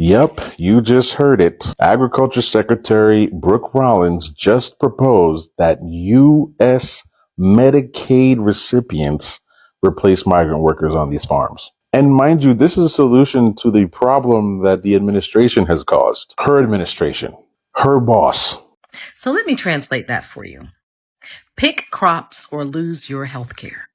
Yep, you just heard it. Agriculture Secretary Brooke Rollins just proposed that U.S. Medicaid recipients replace migrant workers on these farms. And mind you, this is a solution to the problem that the administration has caused. Her administration, her boss. So let me translate that for you. Pick crops or lose your health care.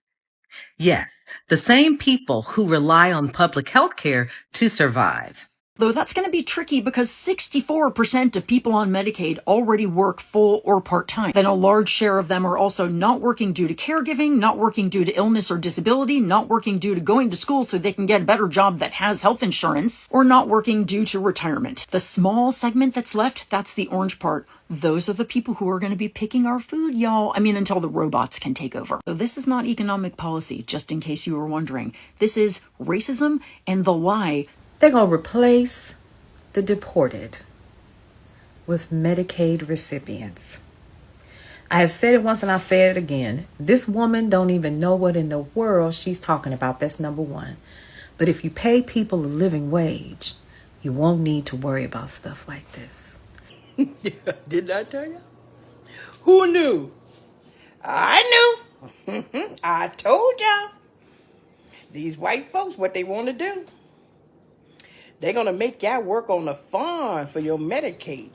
Yes, the same people who rely on public health care to survive. Though that's going to be tricky because 64% of people on Medicaid already work full or part-time. Then a large share of them are also not working due to caregiving, not working due to illness or disability, not working due to going to school so they can get a better job that has health insurance, or not working due to retirement. The small segment that's left, that's the orange part. Those are the people who are going to be picking our food, y'all. I mean, until the robots can take over. So this is not economic policy, just in case you were wondering. This is racism and the lie. They're going to replace the deported with Medicaid recipients. I have said it once and I'll say it again. This woman don't even know what in the world she's talking about. That's number one. But if you pay people a living wage, you won't need to worry about stuff like this. Didn't I tell you? Who knew? I knew. I told y'all. These white folks, what they want to do. They're going to make y'all work on the farm for your Medicaid.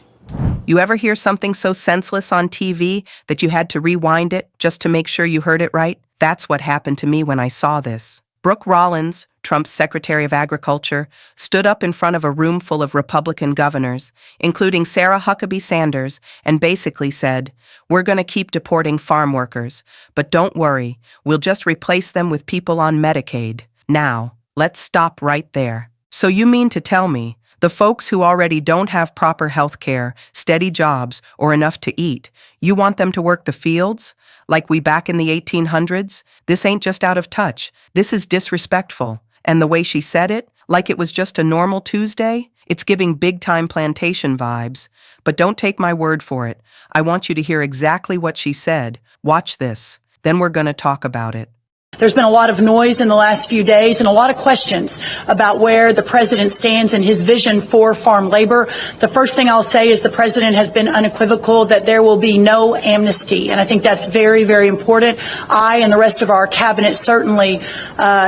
You ever hear something so senseless on TV that you had to rewind it just to make sure you heard it right? That's what happened to me when I saw this. Brooke Rollins, Trump's Secretary of Agriculture, stood up in front of a room full of Republican governors, including Sarah Huckabee Sanders, and basically said, "We're going to keep deporting farm workers, but don't worry, we'll just replace them with people on Medicaid." Now, let's stop right there. So you mean to tell me the folks who already don't have proper health care, steady jobs, or enough to eat, you want them to work the fields? Like we back in the 1800s? This ain't just out of touch. This is disrespectful. And the way she said it, like it was just a normal Tuesday, it's giving big-time plantation vibes. But don't take my word for it. I want you to hear exactly what she said. Watch this. Then we're going to talk about it. There's been a lot of noise in the last few days and a lot of questions about where the president stands in his vision for farm labor. The first thing I'll say is the president has been unequivocal that there will be no amnesty, and I think that's very, very important. I and the rest of our cabinet certainly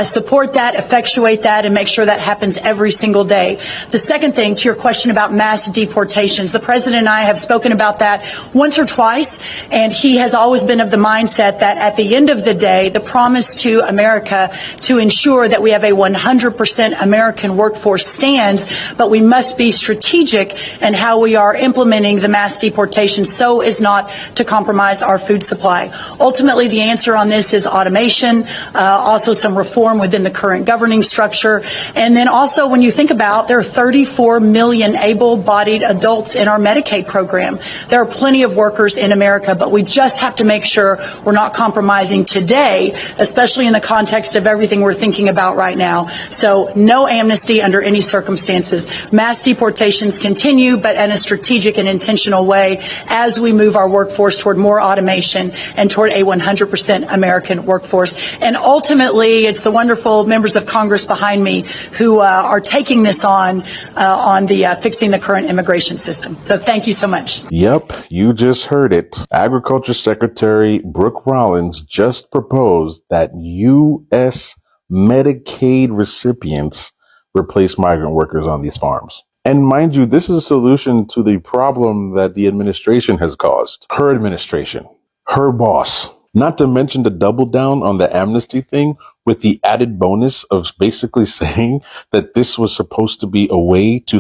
support that, effectuate that, and make sure that happens every single day. The second thing, to your question about mass deportations, the president and I have spoken about that once or twice, and he has always been of the mindset that at the end of the day, the promise to America to ensure that we have a 100% American workforce stands, but we must be strategic in how we are implementing the mass deportation so as not to compromise our food supply. Ultimately, the answer on this is automation, also some reform within the current governing structure, and then also when you think about there are 34 million able-bodied adults in our Medicaid program. There are plenty of workers in America, but we just have to make sure we're not compromising today, especially in the context of everything we're thinking about right now. So no amnesty under any circumstances. Mass deportations continue, but in a strategic and intentional way as we move our workforce toward more automation and toward a 100% American workforce. And ultimately, it's the wonderful members of Congress behind me who are taking this on the fixing the current immigration system. So thank you so much. Yep, you just heard it. Agriculture Secretary Brooke Rollins just proposed that U.S. Medicaid recipients replace migrant workers on these farms. And mind you, this is a solution to the problem that the administration has caused. Her administration, her boss. Not to mention the double down on the amnesty thing with the added bonus of basically saying that this was supposed to be a way to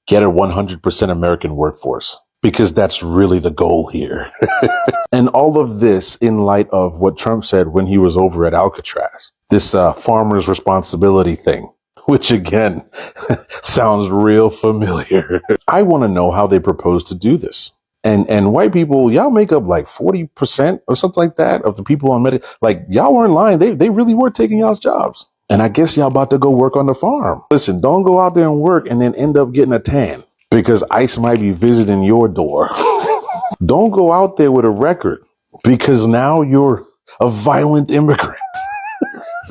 get a 100% American workforce. Because that's really the goal here. And all of this in light of what Trump said when he was over at Alcatraz, this farmer's responsibility thing, which again, sounds real familiar. I want to know how they propose to do this. And white people, y'all make up 40% or something like that of the people on Medicaid. Y'all weren't lying. They really were taking y'all's jobs. And I guess y'all about to go work on the farm. Listen, don't go out there and work and then end up getting a tan. Because ICE might be visiting your door. Don't go out there with a record because now you're a violent immigrant.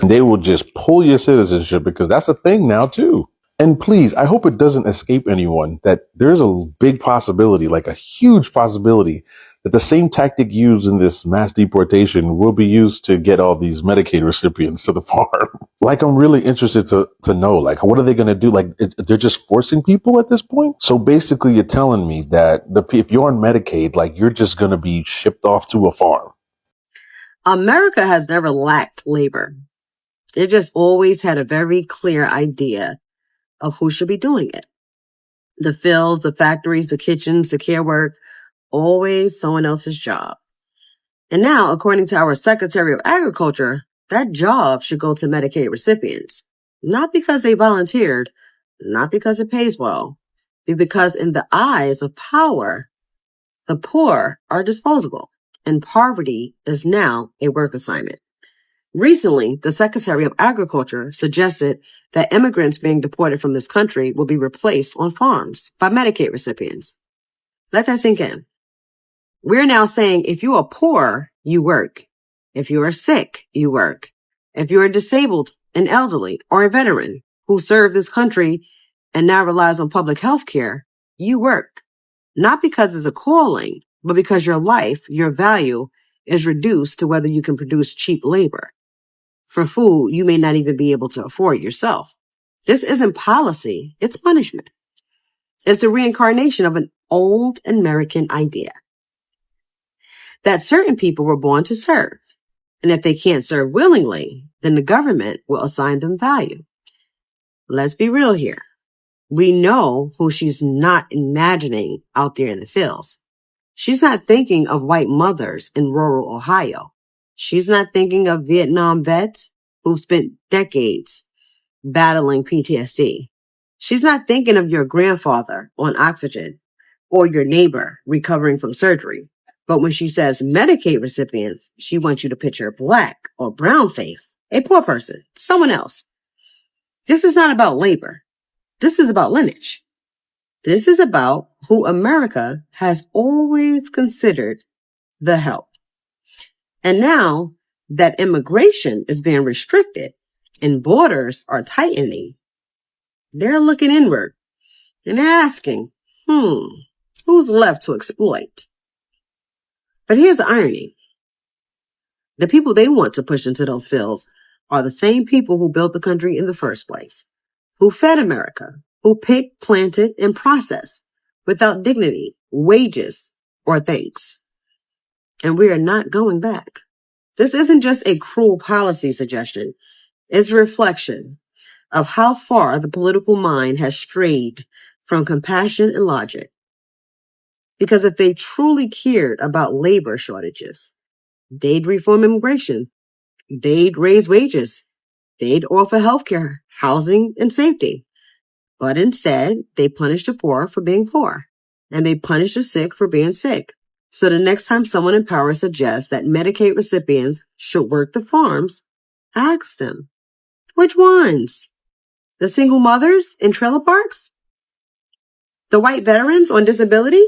They will just pull your citizenship because that's a thing now too. And please, I hope it doesn't escape anyone that there's a big possibility, like a huge possibility, that the same tactic used in this mass deportation will be used to get all these Medicaid recipients to the farm. Like, I'm really interested to know, like, what are they going to do? Like, they're just forcing people at this point. So basically, you're telling me that if you're on Medicaid, like, you're just going to be shipped off to a farm. America has never lacked labor. It just always had a very clear idea of who should be doing it. The fields, the factories, the kitchens, the care work, always someone else's job. And now, according to our Secretary of Agriculture, that job should go to Medicaid recipients. Not because they volunteered, not because it pays well, but because in the eyes of power, the poor are disposable, and poverty is now a work assignment. Recently, the Secretary of Agriculture suggested that immigrants being deported from this country will be replaced on farms by Medicaid recipients. Let that sink in. We're now saying if you are poor, you work. If you are sick, you work. If you are disabled, an elderly, or a veteran who served this country and now relies on public health care, you work. Not because it's a calling, but because your life, your value, is reduced to whether you can produce cheap labor. For food you may not even be able to afford yourself. This isn't policy, it's punishment. It's the reincarnation of an old American idea that certain people were born to serve. And if they can't serve willingly, then the government will assign them value. Let's be real here. We know who she's not imagining out there in the fields. She's not thinking of white mothers in rural Ohio. She's not thinking of Vietnam vets who've spent decades battling PTSD. She's not thinking of your grandfather on oxygen or your neighbor recovering from surgery. But when she says Medicaid recipients, she wants you to picture a black or brown face, a poor person, someone else. This is not about labor. This is about lineage. This is about who America has always considered the help. And now that immigration is being restricted and borders are tightening, they're looking inward and they're asking, who's left to exploit? But here's the irony. The people they want to push into those fields are the same people who built the country in the first place, who fed America, who picked, planted, and processed without dignity, wages, or thanks. And we are not going back. This isn't just a cruel policy suggestion. It's a reflection of how far the political mind has strayed from compassion and logic. Because if they truly cared about labor shortages, they'd reform immigration. They'd raise wages. They'd offer healthcare, housing, and safety. But instead, they punish the poor for being poor. And they punish the sick for being sick. So the next time someone in power suggests that Medicaid recipients should work the farms, ask them, which ones? The single mothers in trailer parks? The white veterans on disability?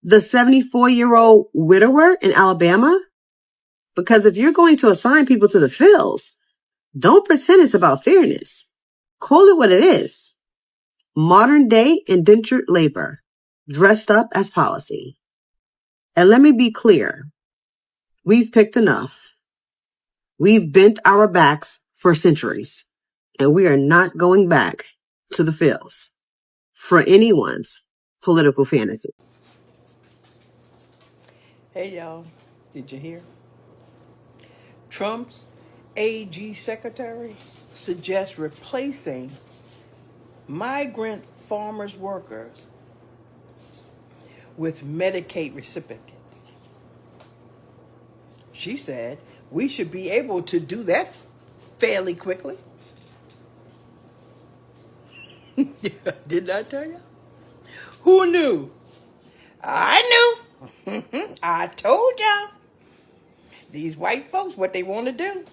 The 74-year-old widower in Alabama? Because if you're going to assign people to the fields, don't pretend it's about fairness. Call it what it is. Modern day indentured labor, dressed up as policy. And let me be clear. We've picked enough. We've bent our backs for centuries, and we are not going back to the fields for anyone's political fantasy. Hey, y'all. Did you hear? Trump's AG secretary suggests replacing migrant farmers workers with Medicaid recipients. She said we should be able to do that fairly quickly. Didn't I tell you? Who knew? I knew. I told y'all. These white folks, what they want to do.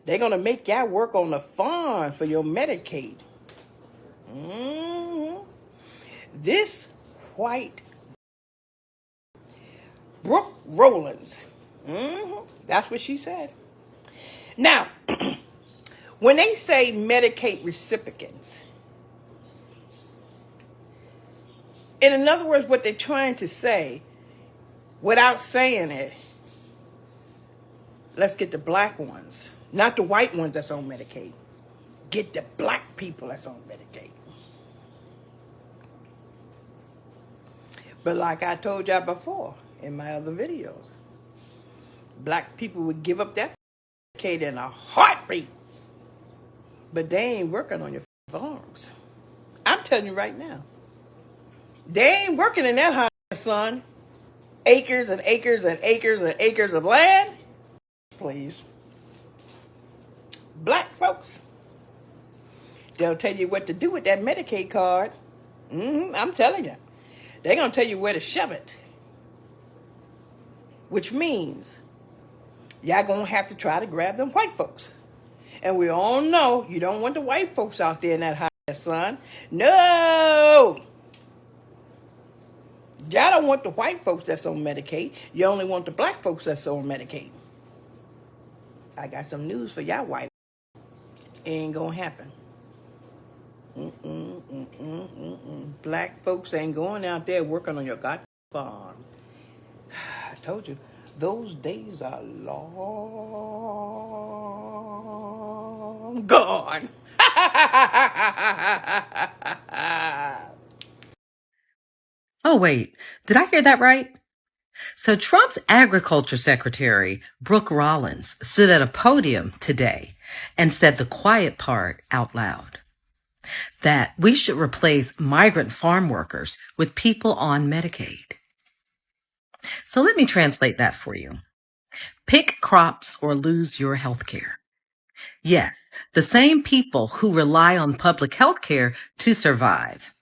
They're going to make y'all work on the farm for your Medicaid. This white Brooke Rollins. That's what she said. Now, When they say Medicaid recipients, in other words, what they're trying to say, without saying it, let's get the black ones, not the white ones that's on Medicaid. Get the black people that's on Medicaid. But like I told y'all before in my other videos, black people would give up that Medicaid in a heartbeat. But they ain't working on your farms. I'm telling you right now. They ain't working in that hot sun. Acres and acres and acres and acres of land. Please. Black folks, they'll tell you what to do with that Medicaid card. I'm telling you. They're going to tell you where to shove it. Which means y'all going to have to try to grab them white folks. And we all know you don't want the white folks out there in that hot sun. No! Y'all don't want the white folks that's on Medicaid. You only want the black folks that's on Medicaid. I got some news for y'all white. It ain't going to happen. Black folks ain't going out there working on your goddamn farm. I told you, those days are long gone. Oh, wait, did I hear that right? So Trump's agriculture secretary, Brooke Rollins, stood at a podium today and said the quiet part out loud. That we should replace migrant farm workers with people on Medicaid. So let me translate that for you. Pick crops or lose your health care. Yes, the same people who rely on public health care to survive.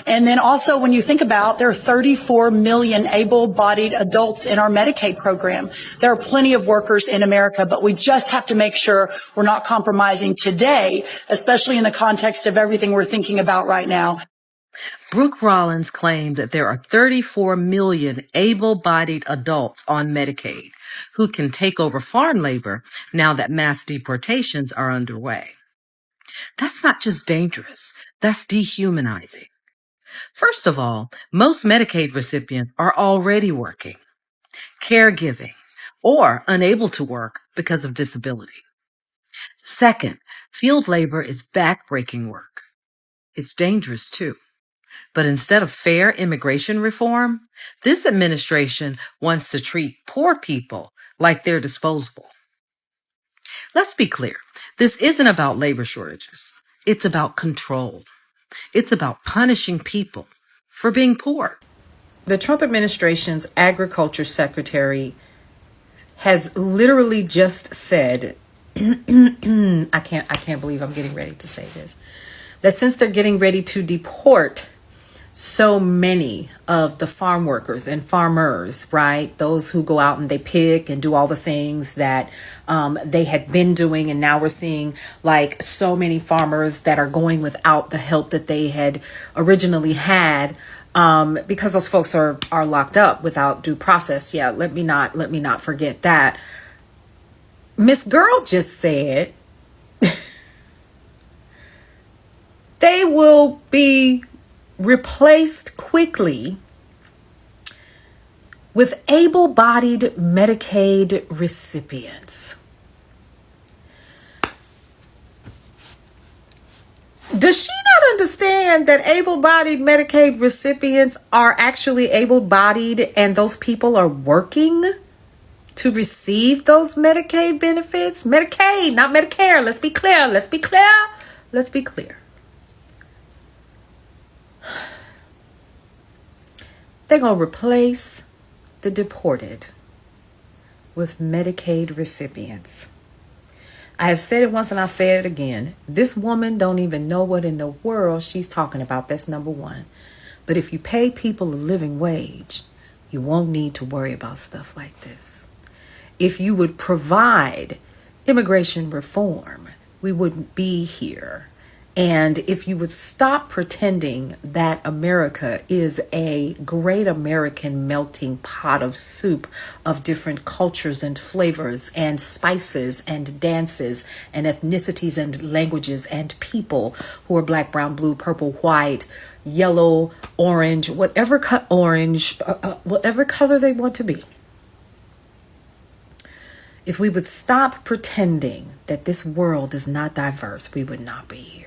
And then also when you think about there are 34 million able-bodied adults in our Medicaid program. There are plenty of workers in America, but we just have to make sure we're not compromising today, especially in the context of everything we're thinking about right now. Brooke Rollins claimed that there are 34 million able-bodied adults on Medicaid who can take over farm labor now that mass deportations are underway. That's not just dangerous, that's dehumanizing. First of all, most Medicaid recipients are already working, caregiving, or unable to work because of disability. Second, field labor is backbreaking work. It's dangerous too. But instead of fair immigration reform, this administration wants to treat poor people like they're disposable. Let's be clear. This isn't about labor shortages. It's about control. It's about punishing people for being poor. The Trump administration's agriculture secretary has literally just said, I can't believe I'm getting ready to say this, that since they're getting ready to deport so many of the farm workers and farmers, right? Those who go out and they pick and do all the things that they had been doing. And now we're seeing like so many farmers that are going without the help that they had originally had because those folks are locked up without due process. Yeah, let me not forget that. Miss Girl just said they will be replaced quickly with able-bodied Medicaid recipients. Does she not understand that able-bodied Medicaid recipients are actually able-bodied and those people are working to receive those Medicaid benefits? Medicaid, not Medicare. Let's be clear. Let's be clear. Let's be clear. They're going to replace the deported with Medicaid recipients. I have said it once and I'll say it again. This woman don't even know what in the world she's talking about. That's number one. But if you pay people a living wage, you won't need to worry about stuff like this. If you would provide immigration reform, we wouldn't be here And if you would stop pretending that America is a great American melting pot of soup of different cultures and flavors and spices and dances and ethnicities and languages and people who are black, brown, blue, purple, white, yellow, orange, whatever whatever color they want to be. If we would stop pretending that this world is not diverse, we would not be here.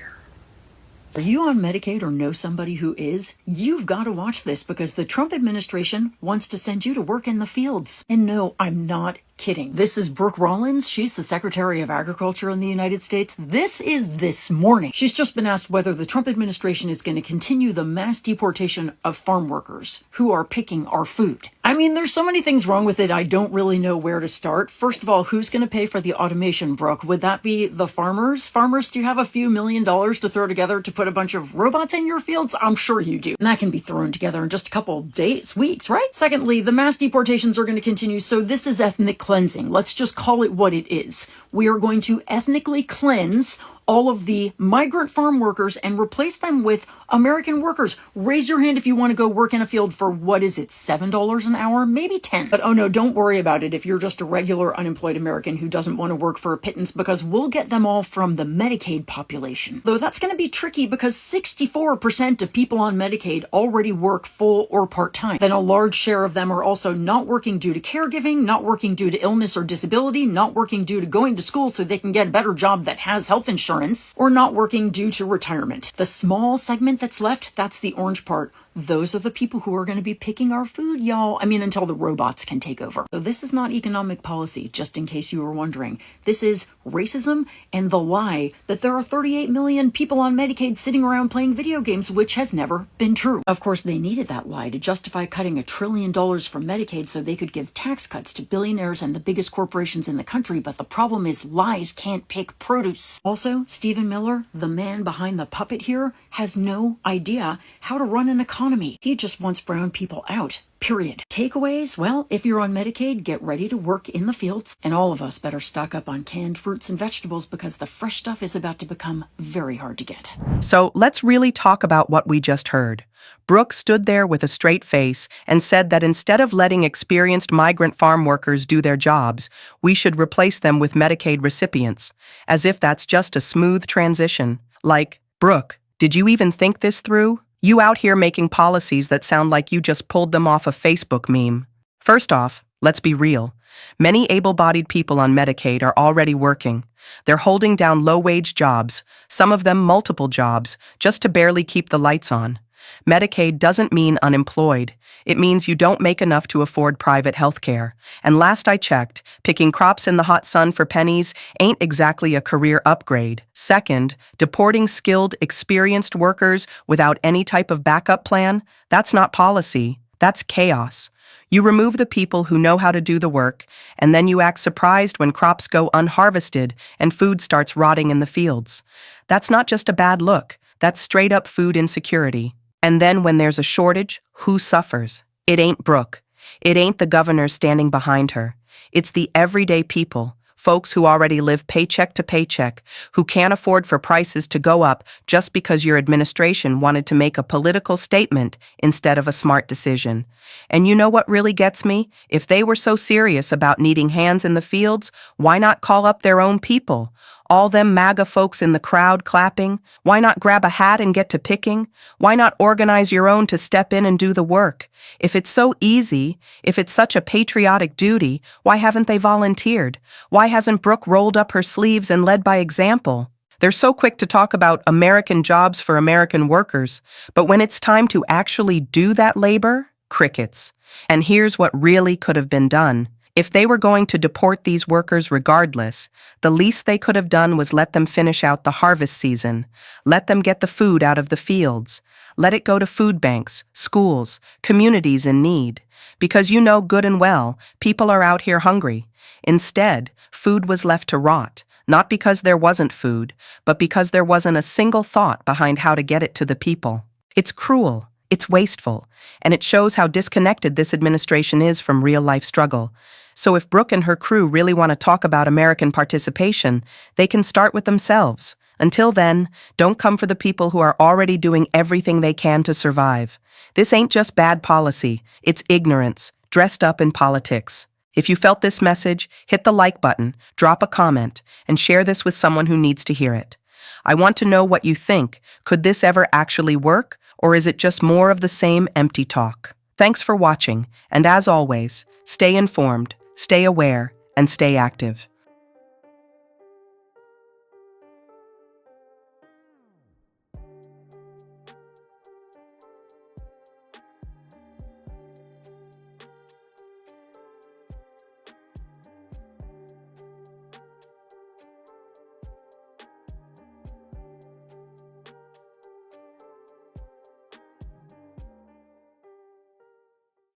Are you on Medicaid or know somebody who is? You've got to watch this because the Trump administration wants to send you to work in the fields. And no, I'm not kidding. This is Brooke Rollins. She's the Secretary of Agriculture in the United States. This is this morning. She's just been asked whether the Trump administration is going to continue the mass deportation of farm workers who are picking our food. I mean, there's so many things wrong with it, I don't really know where to start. First of all, who's going to pay for the automation, Brooke? Would that be the farmers? Farmers, do you have a few $1 million to throw together to put a bunch of robots in your fields? I'm sure you do. And that can be thrown together in just a couple days, weeks, right? Secondly, the mass deportations are going to continue, so this is ethnic cleansing. Let's just call it what it is. We are going to ethnically cleanse all of the migrant farm workers and replace them with American workers. Raise your hand if you want to go work in a field for, what is it, $7 an hour? Maybe 10. But oh no, don't worry about it if you're just a regular unemployed American who doesn't want to work for a pittance, because we'll get them all from the Medicaid population. Though that's going to be tricky because 64% of people on Medicaid already work full or part-time. Then a large share of them are also not working due to caregiving, not working due to illness or disability, not working due to going to school so they can get a better job that has health insurance, or not working due to retirement. The small segment that's left, that's the orange part. Those are the people who are going to be picking our food, y'all. I mean, until the robots can take over. So this is not economic policy, just in case you were wondering. This is racism and the lie that there are 38 million people on Medicaid sitting around playing video games, which has never been true. Of course, they needed that lie to justify cutting $1 trillion from Medicaid so they could give tax cuts to billionaires and the biggest corporations in the country. But the problem is lies can't pick produce. Also, Stephen Miller, the man behind the puppet here, has no idea how to run an economy. He just wants brown people out. Period. Takeaways? Well, if you're on Medicaid, get ready to work in the fields. And all of us better stock up on canned fruits and vegetables because the fresh stuff is about to become very hard to get. So let's really talk about what we just heard. Brooke stood there with a straight face and said that instead of letting experienced migrant farm workers do their jobs, we should replace them with Medicaid recipients, as if that's just a smooth transition. Like, Brooke, did you even think this through? You out here making policies that sound like you just pulled them off a Facebook meme. First off, let's be real. Many able-bodied people on Medicaid are already working. They're holding down low-wage jobs, some of them multiple jobs, just to barely keep the lights on. Medicaid doesn't mean unemployed. It means you don't make enough to afford private health care. And last I checked, picking crops in the hot sun for pennies ain't exactly a career upgrade. Second, deporting skilled, experienced workers without any type of backup plan, that's not policy, that's chaos. You remove the people who know how to do the work, and then you act surprised when crops go unharvested and food starts rotting in the fields. That's not just a bad look, that's straight up food insecurity. And then when there's a shortage, who suffers? It ain't Brooke. It ain't the governor standing behind her. It's the everyday people, folks who already live paycheck to paycheck, who can't afford for prices to go up just because your administration wanted to make a political statement instead of a smart decision. And you know what really gets me? If they were so serious about needing hands in the fields, why not call up their own people? All them MAGA folks in the crowd clapping? Why not grab a hat and get to picking? Why not organize your own to step in and do the work? If it's so easy, if it's such a patriotic duty, why haven't they volunteered? Why hasn't Brooke rolled up her sleeves and led by example? They're so quick to talk about American jobs for American workers, but when it's time to actually do that labor, crickets. And here's what really could have been done. If they were going to deport these workers regardless, the least they could have done was let them finish out the harvest season, let them get the food out of the fields, let it go to food banks, schools, communities in need. Because you know good and well, people are out here hungry. Instead, food was left to rot, not because there wasn't food, but because there wasn't a single thought behind how to get it to the people. It's cruel. It's wasteful, and it shows how disconnected this administration is from real-life struggle. So if Brooke and her crew really want to talk about American participation, they can start with themselves. Until then, don't come for the people who are already doing everything they can to survive. This ain't just bad policy, it's ignorance, dressed up in politics. If you felt this message, hit the like button, drop a comment, and share this with someone who needs to hear it. I want to know what you think. Could this ever actually work, or is it just more of the same empty talk? Thanks for watching, and as always, stay informed, stay aware, and stay active.